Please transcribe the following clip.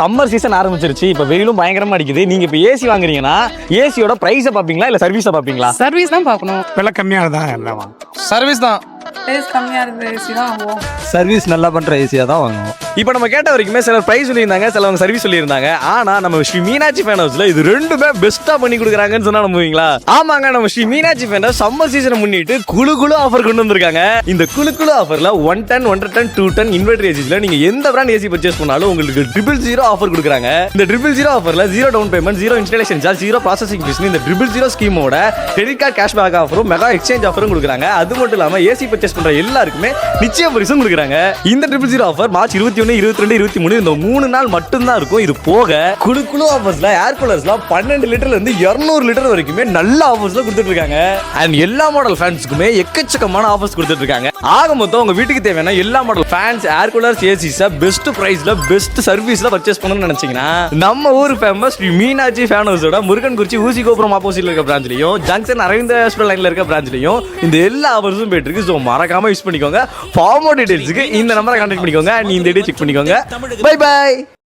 Summer season ஆரம்பிச்சிருச்சு. இப்போ வெயிலும் பயங்கரமா அடிக்குது. நீங்க இப்போ ஏசி வாங்குறீங்கன்னா ஏசியோட பிரைஸை பாப்பீங்களா இல்ல சர்வீஸை பாப்பீங்களா? சர்வீஸ் தான் பார்க்கணும். விலை கம்மியானதான் எல்லாம் சர்வீஸ் தான். கம்மியா இருக்கிற ஏசி தான் வாங்குவோம். சர்வீஸ் நல்லா பண்ற ஏசியா தான் வாங்குவோம். இப்போ நம்ம கேட்ட வரைக்குமே சிலர் பிரைஸ் சொல்லியிருந்தாங்க, சிலவங்க சர்வீஸ் சொல்லியிருந்தாங்க. ஆனா நம்ம ஸ்ரீ மீனாட்சி ஃபேன் ஹவுஸ்ல இது ரெண்டுமே பெஸ்டா பண்ணி கொடுக்குறாங்கன்னு சொன்னா நம்புவீங்களா? ஆமாங்க, நம்ம Sri Meenakshi fan house summer சீசனை முன்னிட்டு குளு குளு ஆஃபர் கொண்டு வந்திருக்காங்க. இந்த குளு குளு ஆஃபர்ல 1 டன் 1 டன் 2 டன் இன்வெர்டர் ஏசிஸ்ல நீங்க எந்த பிராண்ட் ஏசி பர்ச்சேஸ் பண்ணாலும் உங்களுக்கு 000 ஆஃபர் கொடுக்குறாங்க. இந்த 000 ஆஃபர்ல 0 down payment, 0 installation charge, 0 processing fees, இந்த 000 ஸ்கீமோட கிரெடிட் கார்டு கேஷ்பேக் ஆஃபரும் மெகா எக்ஸ்சேஞ்ச் ஆஃபரும் கொடுக்குறாங்க. அது மட்டும் இல்லாம ஏசி பர்ச்சேஸ் பண்ற எல்லாருக்குமே நிச்சய பரிசும் கொடுக்குறாங்க. இந்த 000 ஆஃபர் மார்ச் 21, 22, 23 இந்த 3 நாள் மட்டும் தான் இருக்கும். இது போக குளு குளு ஆஃபர்ஸ்ல ஏர் கூலர்ஸ்லாம் 12 லிட்டர்ல இருந்து 200 லிட்டர் வரைக்குமே நல்ல ஆஃபர்ஸ்ல கொடுத்துட்டு இருக்காங்க. அண்ட் எல்லா மாடல் ஃபேன்ஸ்க்குமே எக்கச்சக்கமான ஆஃபர்ஸ் கொடுத்துட்டு இருக்காங்க. ஆக மொத்தம் உங்க வீட்டுக்கு தேவையான எல்லா மாடல் ஃபேன்ஸ், ஏர் கூலர்ஸ், ஏசிஸ் பெஸ்ட் பிரைஸ்ல பெஸ்ட் சர்வீஸ்ல பர்ச்சேஸ் பண்ணணும்னு நினைச்சீங்கன்னா நம்ம ஊர் ஃபேமஸ் ஸ்ரீ மீனாட்சி ஃபேன் ஹவுஸோட முருகன்குறிச்சி ஊசி கோபுரம் ஆப்போசிட்ல இருக்க பிரான்ச்லயும், ஜங்ஷன் அரவிந்த் ஹாஸ்பிடல் லைன்ல இருக்க பிரான்ச்லயும் இந்த எல்லா ஆஃபர்ஸும் போயிட்டு இருக்கு. ஸோ மறக்காம யூஸ் பண்ணிக்கோங்க. ஃபார் மோர் டீடைல்ஸ்க்கு இந்த நம்பரை கான்டாக்ட் பண்ணிக்கோங்க. நீ இந்த டே செக் பண்ணிக்கோங்க. Bye by.